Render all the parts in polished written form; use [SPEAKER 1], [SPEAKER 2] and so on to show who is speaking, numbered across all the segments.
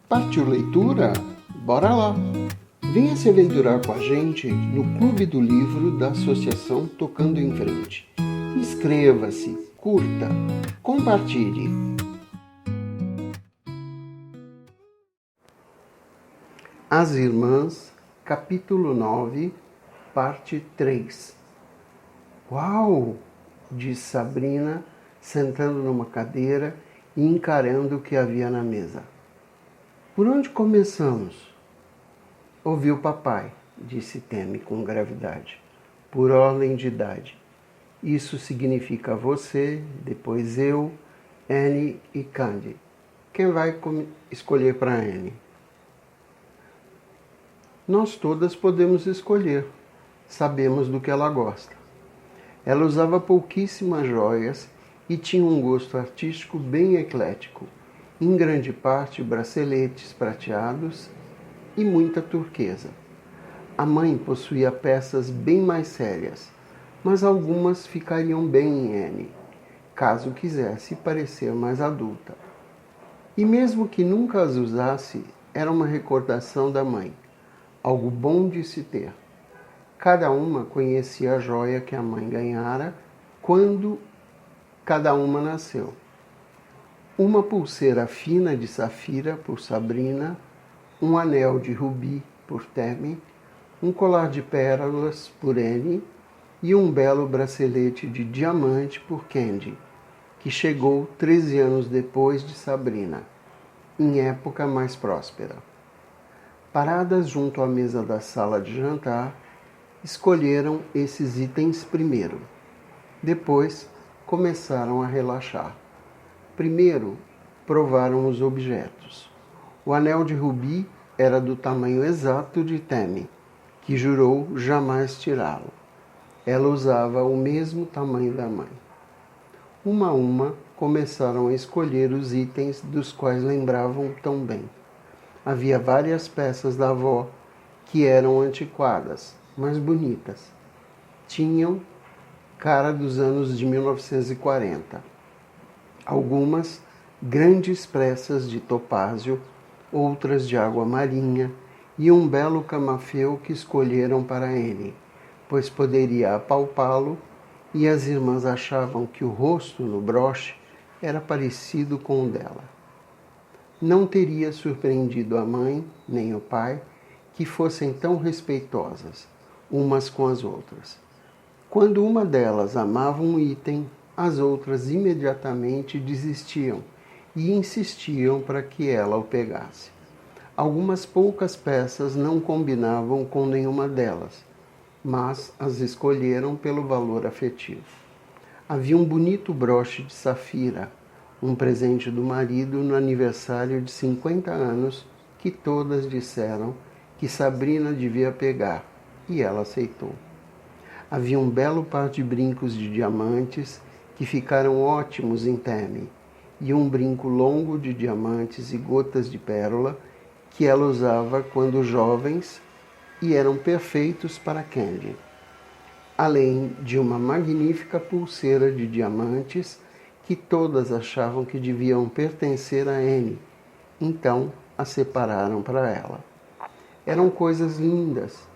[SPEAKER 1] Partiu leitura? Bora lá! Venha se aventurar com a gente no Clube do Livro da Associação Tocando em Frente. Inscreva-se, curta, compartilhe. As Irmãs, capítulo 9, parte 3. Uau! Disse Sabrina, sentando numa cadeira e encarando o que havia na mesa. Por onde começamos? Ouviu papai, disse Temi com gravidade. Por ordem de idade. Isso significa você, depois eu, Annie e Candy. Quem vai escolher para Annie? Nós todas podemos escolher. Sabemos do que ela gosta. Ela usava pouquíssimas joias e tinha um gosto artístico bem eclético, em grande parte braceletes prateados e muita turquesa. A mãe possuía peças bem mais sérias, mas algumas ficariam bem em Annie, caso quisesse parecer mais adulta. E mesmo que nunca as usasse, era uma recordação da mãe, algo bom de se ter. Cada uma conhecia a joia que a mãe ganhara quando cada uma nasceu. Uma pulseira fina de safira por Sabrina, um anel de rubi por Temi, um colar de pérolas por Annie e um belo bracelete de diamante por Candy, que chegou 13 anos depois de Sabrina, em época mais próspera. Paradas junto à mesa da sala de jantar, escolheram esses itens primeiro. Depois, começaram a relaxar. Primeiro, provaram os objetos. O anel de rubi era do tamanho exato de Temi, que jurou jamais tirá-lo. Ela usava o mesmo tamanho da mãe. Uma a uma, começaram a escolher os itens dos quais lembravam tão bem. Havia várias peças da avó que eram antiquadas, mas bonitas. Tinham cara dos anos de 1940. Algumas grandes peças de topázio, outras de água marinha e um belo camafeu que escolheram para Annie, pois poderia apalpá-lo e as irmãs achavam que o rosto no broche era parecido com o dela. Não teria surpreendido a mãe, nem o pai, que fossem tão respeitosas umas com as outras. Quando uma delas amava um item, as outras imediatamente desistiam e insistiam para que ela o pegasse. Algumas poucas peças não combinavam com nenhuma delas, mas as escolheram pelo valor afetivo. Havia um bonito broche de safira, um presente do marido no aniversário de 50 anos, que todas disseram que Sabrina devia pegar, e ela aceitou. Havia um belo par de brincos de diamantes que ficaram ótimos em Temi, e um brinco longo de diamantes e gotas de pérola que ela usava quando jovens e eram perfeitos para Candy. Além de uma magnífica pulseira de diamantes que todas achavam que deviam pertencer a Annie, então a separaram para ela. Eram coisas lindas,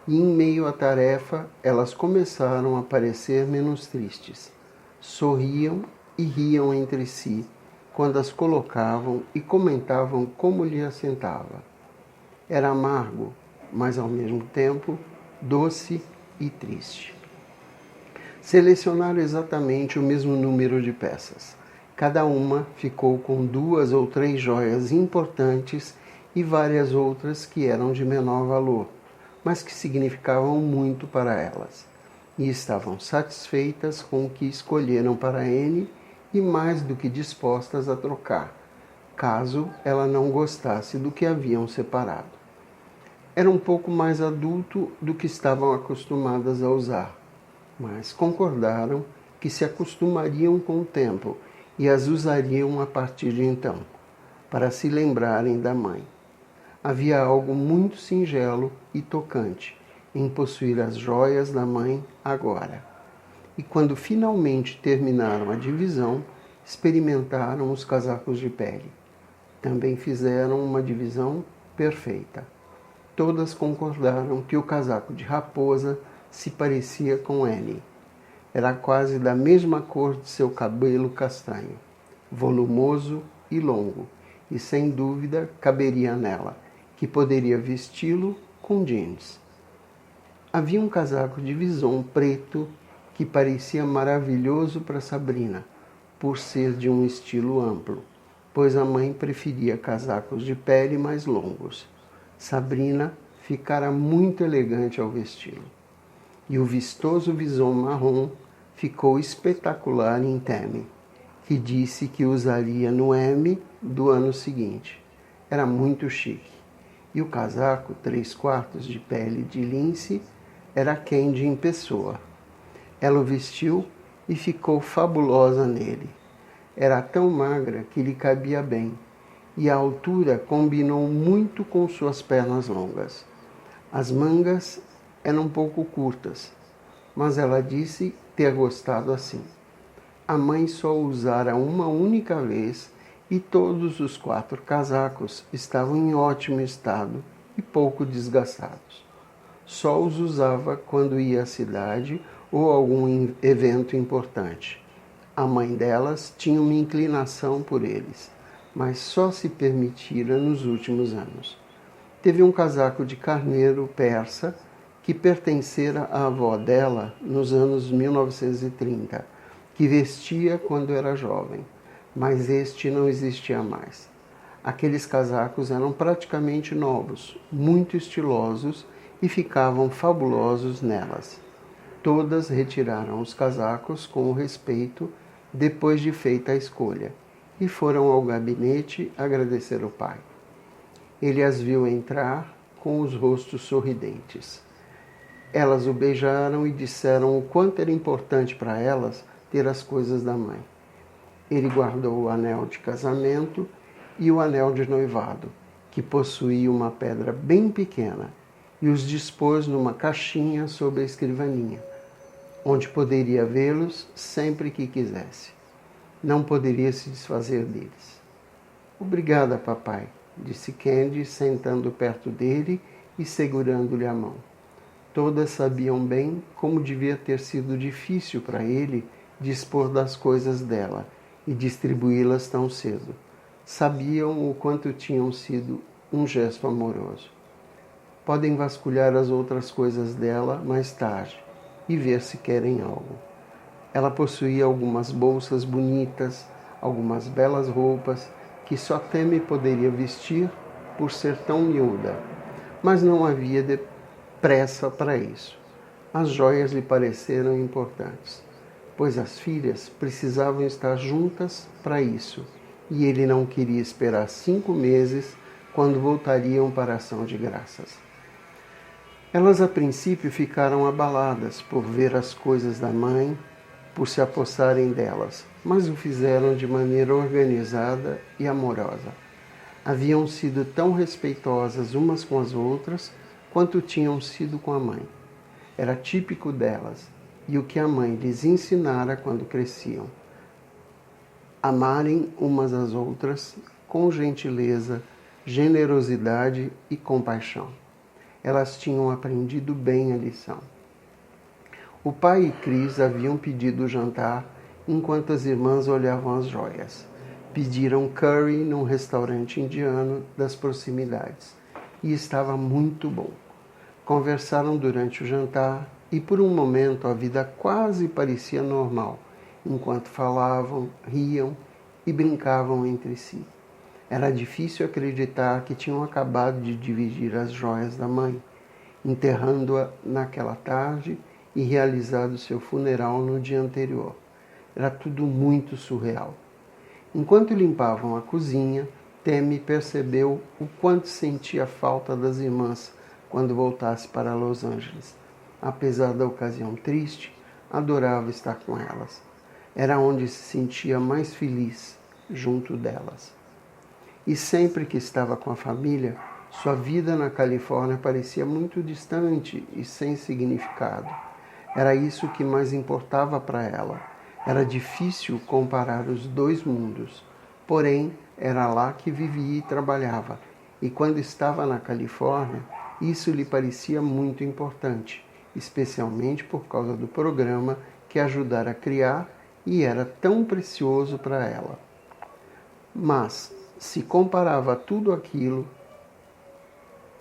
[SPEAKER 1] e em meio à tarefa elas começaram a parecer menos tristes. Sorriam e riam entre si quando as colocavam e comentavam como lhe assentava. Era amargo, mas ao mesmo tempo doce e triste. Selecionaram exatamente o mesmo número de peças. Cada uma ficou com 2 ou 3 joias importantes e várias outras que eram de menor valor, mas que significavam muito para elas. E estavam satisfeitas com o que escolheram para Annie e mais do que dispostas a trocar, caso ela não gostasse do que haviam separado. Era um pouco mais adulto do que estavam acostumadas a usar, mas concordaram que se acostumariam com o tempo e as usariam a partir de então, para se lembrarem da mãe. Havia algo muito singelo e tocante em possuir as joias da mãe agora. E quando finalmente terminaram a divisão, experimentaram os casacos de pele. Também fizeram uma divisão perfeita. Todas concordaram que o casaco de raposa se parecia com Annie. Era quase da mesma cor de seu cabelo castanho, volumoso e longo, e sem dúvida caberia nela, que poderia vesti-lo com jeans. Havia um casaco de visão preto que parecia maravilhoso para Sabrina, por ser de um estilo amplo, pois a mãe preferia casacos de pele mais longos. Sabrina ficara muito elegante ao vesti-lo. E o vistoso visão marrom ficou espetacular em Tammy, que disse que usaria no M do ano seguinte. Era muito chique. E o casaco 3/4 de pele de lince era Candy em pessoa. Ela o vestiu e ficou fabulosa nele. Era tão magra que lhe cabia bem, e a altura combinou muito com suas pernas longas. As mangas eram um pouco curtas, mas ela disse ter gostado assim. A mãe só o usara uma única vez e todos os 4 casacos estavam em ótimo estado e pouco desgastados. Só os usava quando ia à cidade ou algum evento importante. A mãe delas tinha uma inclinação por eles, mas só se permitira nos últimos anos. Teve um casaco de carneiro persa que pertencera à avó dela nos anos 1930, que vestia quando era jovem, mas este não existia mais. Aqueles casacos eram praticamente novos, muito estilosos e ficavam fabulosos nelas. Todas retiraram os casacos com respeito depois de feita a escolha e foram ao gabinete agradecer o pai. Ele as viu entrar com os rostos sorridentes. Elas o beijaram e disseram o quanto era importante para elas ter as coisas da mãe. Ele guardou o anel de casamento e o anel de noivado, que possuía uma pedra bem pequena, e os dispôs numa caixinha sobre a escrivaninha, onde poderia vê-los sempre que quisesse. Não poderia se desfazer deles. Obrigada, papai, disse Candy, sentando perto dele e segurando-lhe a mão. Todas sabiam bem como devia ter sido difícil para ele dispor das coisas dela e distribuí-las tão cedo. Sabiam o quanto tinham sido um gesto amoroso. Podem vasculhar as outras coisas dela mais tarde e ver se querem algo. Ela possuía algumas bolsas bonitas, algumas belas roupas que só Tammy poderia vestir por ser tão miúda, mas não havia pressa para isso. As joias lhe pareceram importantes, pois as filhas precisavam estar juntas para isso, e ele não queria esperar 5 meses quando voltariam para a ação de graças. Elas a princípio ficaram abaladas por ver as coisas da mãe, por se apossarem delas, mas o fizeram de maneira organizada e amorosa. Haviam sido tão respeitosas umas com as outras quanto tinham sido com a mãe. Era típico delas, e o que a mãe lhes ensinara quando cresciam. Amarem umas às outras com gentileza, generosidade e compaixão. Elas tinham aprendido bem a lição. O pai e Chris haviam pedido o jantar enquanto as irmãs olhavam as joias. Pediram curry num restaurante indiano das proximidades e estava muito bom. Conversaram durante o jantar e por um momento a vida quase parecia normal, enquanto falavam, riam e brincavam entre si. Era difícil acreditar que tinham acabado de dividir as joias da mãe, enterrando-a naquela tarde e realizado seu funeral no dia anterior. Era tudo muito surreal. Enquanto limpavam a cozinha, Tammy percebeu o quanto sentia falta das irmãs quando voltasse para Los Angeles. Apesar da ocasião triste, adorava estar com elas. Era onde se sentia mais feliz, junto delas. E sempre que estava com a família, sua vida na Califórnia parecia muito distante e sem significado. Era isso que mais importava para ela. Era difícil comparar os dois mundos, porém Era lá que vivia e trabalhava, e quando estava na Califórnia, isso lhe parecia muito importante, especialmente por causa do programa que ajudara a criar e era tão precioso para ela. Mas, se comparava a tudo aquilo,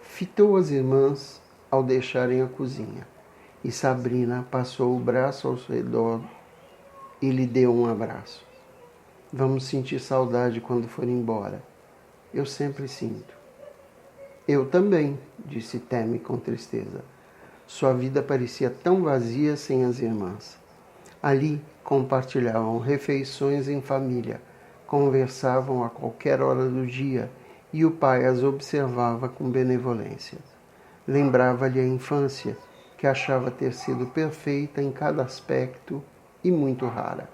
[SPEAKER 1] fitou as irmãs ao deixarem a cozinha, e Sabrina passou o braço ao seu redor e lhe deu um abraço. Vamos sentir saudade quando for embora. Eu sempre sinto. Eu também, disse Tammy com tristeza. Sua vida parecia tão vazia sem as irmãs. Ali compartilhavam refeições em família, conversavam a qualquer hora do dia e o pai as observava com benevolência. Lembrava-lhe a infância, que achava ter sido perfeita em cada aspecto e muito rara.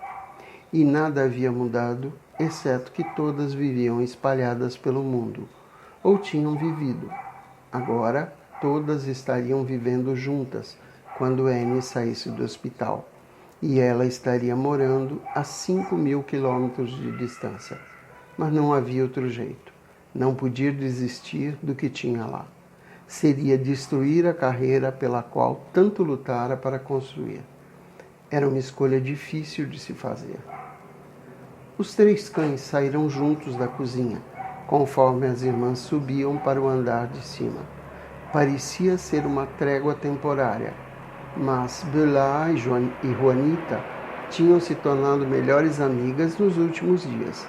[SPEAKER 1] E nada havia mudado, exceto que todas viviam espalhadas pelo mundo, ou tinham vivido. Agora, todas estariam vivendo juntas quando Annie saísse do hospital, e ela estaria morando a 5.000 quilômetros de distância. Mas não havia outro jeito. Não podia desistir do que tinha lá. Seria destruir a carreira pela qual tanto lutara para construir. Era uma escolha difícil de se fazer. Os 3 cães saíram juntos da cozinha, conforme as irmãs subiam para o andar de cima. Parecia ser uma trégua temporária, mas Bella e Juanita tinham se tornado melhores amigas nos últimos dias.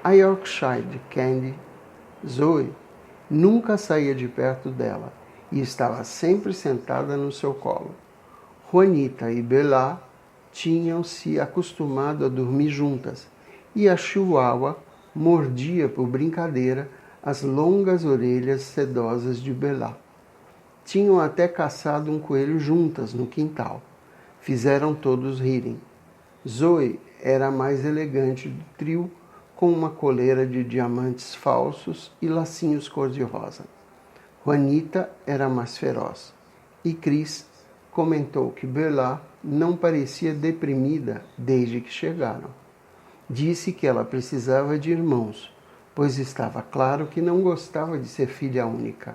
[SPEAKER 1] A Yorkshire Candy, Zoe, nunca saía de perto dela e estava sempre sentada no seu colo. Juanita e Bella tinham se acostumado a dormir juntas e a Chihuahua mordia por brincadeira as longas orelhas sedosas de Bella. Tinham até caçado um coelho juntas no quintal. Fizeram todos rirem. Zoe era a mais elegante do trio, com uma coleira de diamantes falsos e lacinhos cor-de-rosa. Juanita era a mais feroz. E Chris comentou que Bella não parecia deprimida desde que chegaram. Disse que ela precisava de irmãos, pois estava claro que não gostava de ser filha única.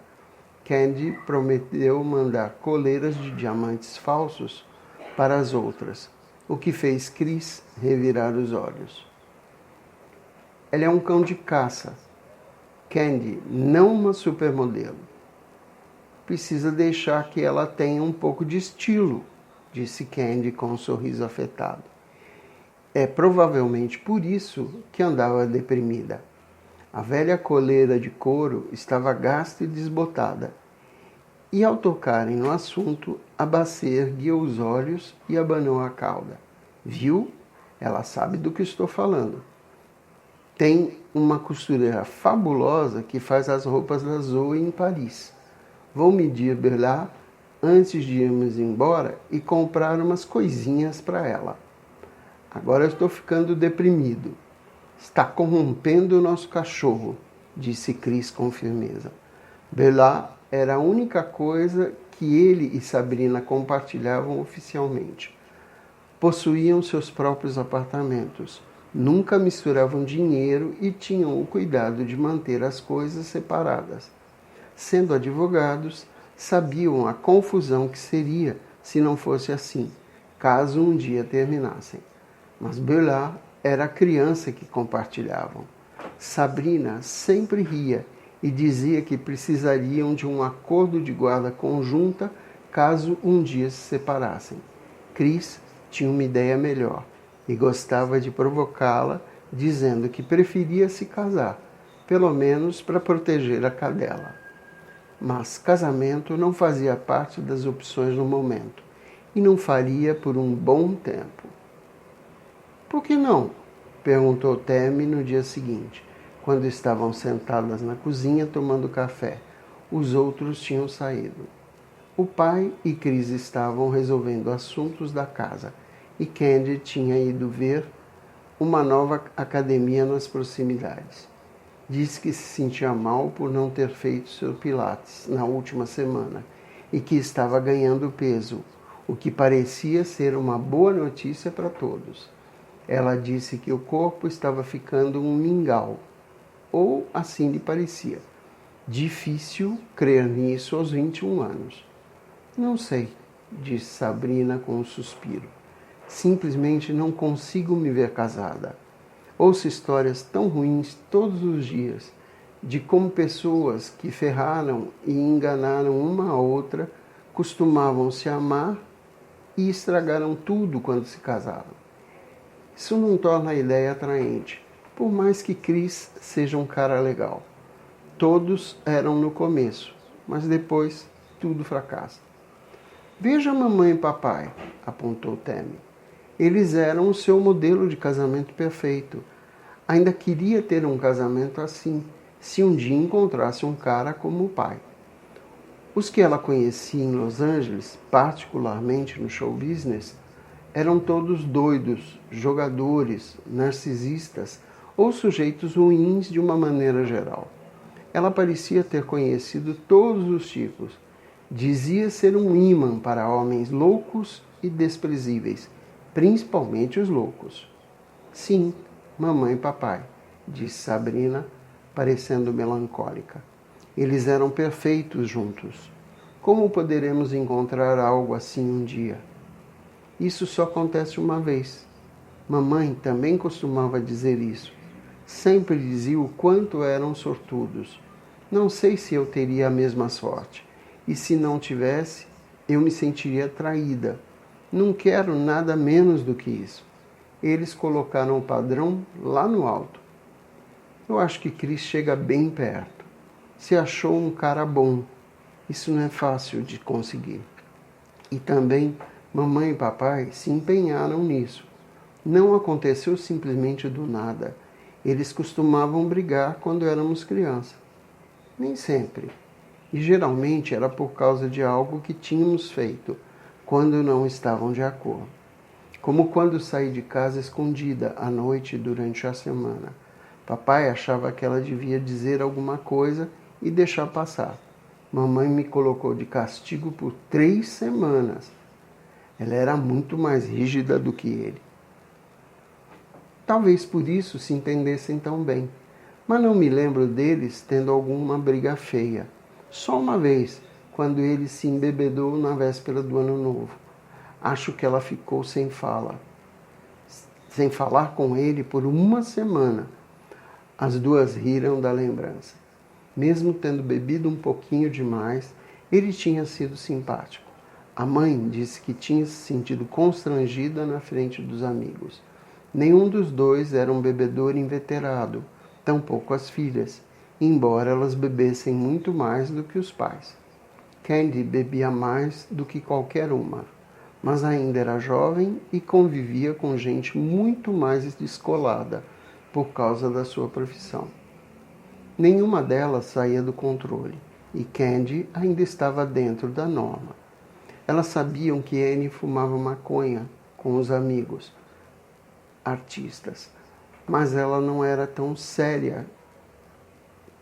[SPEAKER 1] Candy prometeu mandar coleiras de diamantes falsos para as outras, o que fez Chris revirar os olhos. Ela é um cão de caça. Candy, não uma supermodelo. Precisa deixar que ela tenha um pouco de estilo, disse Candy com um sorriso afetado. É provavelmente por isso que andava deprimida. A velha coleira de couro estava gasta e desbotada. E ao tocarem no assunto, a Bacê ergueu os olhos e abanou a cauda. Viu? Ela sabe do que estou falando. Tem uma costureira fabulosa que faz as roupas da Zoe em Paris. Vou medir Bella antes de irmos embora e comprar umas coisinhas para ela. Agora eu estou ficando deprimido. Está corrompendo o nosso cachorro, disse Chris com firmeza. Bella era a única coisa que ele e Sabrina compartilhavam oficialmente. Possuíam seus próprios apartamentos, nunca misturavam dinheiro e tinham o cuidado de manter as coisas separadas. Sendo advogados, sabiam a confusão que seria se não fosse assim, caso um dia terminassem. Mas Bella era a criança que compartilhavam. Sabrina sempre ria e dizia que precisariam de um acordo de guarda conjunta caso um dia se separassem. Chris tinha uma ideia melhor e gostava de provocá-la, dizendo que preferia se casar, pelo menos para proteger a cadela. Mas casamento não fazia parte das opções no momento e não faria por um bom tempo. Por que não? Perguntou Tammy no dia seguinte, quando estavam sentadas na cozinha tomando café. Os outros tinham saído. O pai e Chris estavam resolvendo assuntos da casa e Candy tinha ido ver uma nova academia nas proximidades. Disse que se sentia mal por não ter feito seu pilates na última semana e que estava ganhando peso, o que parecia ser uma boa notícia para todos. Ela disse que o corpo estava ficando um mingau. ou assim lhe parecia. Difícil crer nisso aos 21 anos. Não sei, disse Sabrina com um suspiro. Simplesmente não consigo me ver casada. Ouço histórias tão ruins todos os dias, de como pessoas que ferraram e enganaram uma a outra costumavam se amar e estragaram tudo quando se casaram. Isso não torna a ideia atraente, por mais que Chris seja um cara legal. Todos eram no começo, mas depois tudo fracassa. Veja mamãe e papai, apontou Tammy. Eles eram o seu modelo de casamento perfeito. Ainda queria ter um casamento assim, se um dia encontrasse um cara como o pai. Os que ela conhecia em Los Angeles, particularmente no show business, eram todos doidos, jogadores, narcisistas ou sujeitos ruins de uma maneira geral. Ela parecia ter conhecido todos os tipos. Dizia ser um imã para homens loucos e desprezíveis, principalmente os loucos. Sim, mamãe e papai, disse Sabrina, parecendo melancólica. Eles eram perfeitos juntos. Como poderemos encontrar algo assim um dia? Isso só acontece uma vez. Mamãe também costumava dizer isso. Sempre dizia o quanto eram sortudos. Não sei se eu teria a mesma sorte. E se não tivesse, eu me sentiria traída. Não quero nada menos do que isso. Eles colocaram o padrão lá no alto. Eu acho que Chris chega bem perto. Se achou um cara bom. Isso não é fácil de conseguir. E também, mamãe e papai se empenharam nisso. Não aconteceu simplesmente do nada. Eles costumavam brigar quando éramos crianças. Nem sempre. E geralmente era por causa de algo que tínhamos feito, quando não estavam de acordo. Como quando saí de casa escondida à noite durante a semana. Papai achava que ela devia dizer alguma coisa e deixar passar. Mamãe me colocou de castigo por 3 semanas. Ela era muito mais rígida do que ele. Talvez por isso se entendessem tão bem. Mas não me lembro deles tendo alguma briga feia. Só uma vez, quando ele se embebedou na véspera do Ano Novo. Acho que ela ficou sem falar com ele por 1 semana. As duas riram da lembrança. Mesmo tendo bebido um pouquinho demais, ele tinha sido simpático. A mãe disse que tinha se sentido constrangida na frente dos amigos. Nenhum dos dois era um bebedor inveterado, tampouco as filhas, embora elas bebessem muito mais do que os pais. Candy bebia mais do que qualquer uma, mas ainda era jovem e convivia com gente muito mais descolada por causa da sua profissão. Nenhuma delas saía do controle, e Candy ainda estava dentro da norma. Elas sabiam que Annie fumava maconha com os amigos artistas, mas ela não era tão séria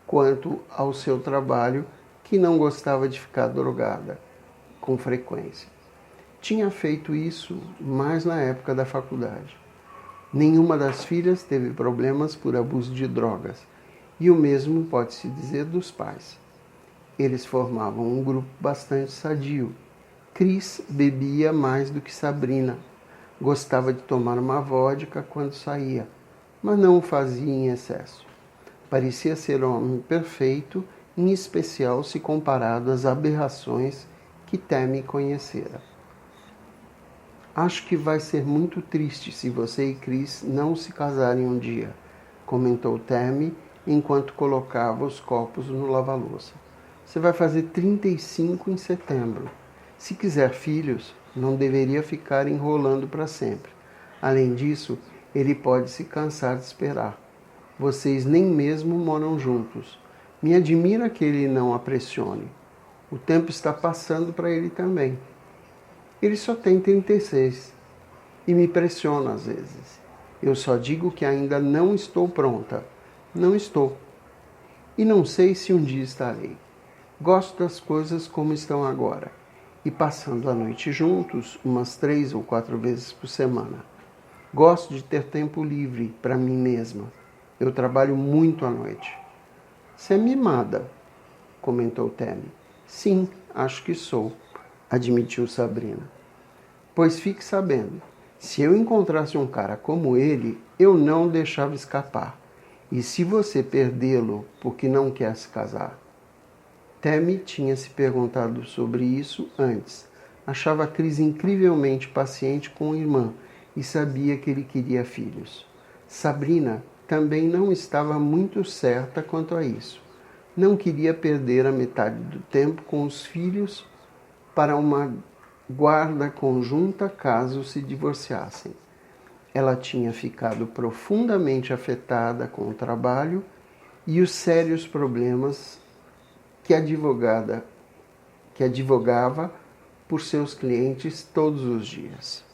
[SPEAKER 1] quanto ao seu trabalho, que não gostava de ficar drogada com frequência. Tinha feito isso mais na época da faculdade. Nenhuma das filhas teve problemas por abuso de drogas, e o mesmo pode-se dizer dos pais. Eles formavam um grupo bastante sadio. Chris bebia mais do que Sabrina. Gostava de tomar uma vodka quando saía, mas não o fazia em excesso. Parecia ser um homem perfeito, em especial se comparado às aberrações que Tammy conhecera. Acho que vai ser muito triste se você e Chris não se casarem um dia, comentou Tammy enquanto colocava os copos no lava-louça. Você vai fazer 35 em setembro. Se quiser filhos, não deveria ficar enrolando para sempre. Além disso, ele pode se cansar de esperar. Vocês nem mesmo moram juntos. Me admira que ele não a pressione. O tempo está passando para ele também. Ele só tem 36 e me pressiona às vezes. Eu só digo que ainda não estou pronta. Não estou. E não sei se um dia estarei. Gosto das coisas como estão agora. E passando a noite juntos, umas 3 ou 4 vezes por semana. Gosto de ter tempo livre para mim mesma. Eu trabalho muito à noite. Você é mimada, comentou Tammy. Sim, acho que sou, admitiu Sabrina. Pois fique sabendo, se eu encontrasse um cara como ele, eu não o deixava escapar. E se você perdê-lo porque não quer se casar? Tammy tinha se perguntado sobre isso antes. Achava Chris incrivelmente paciente com a irmã e sabia que ele queria filhos. Sabrina também não estava muito certa quanto a isso. Não queria perder a metade do tempo com os filhos para uma guarda conjunta caso se divorciassem. Ela tinha ficado profundamente afetada com o trabalho e os sérios problemas que advogava por seus clientes todos os dias.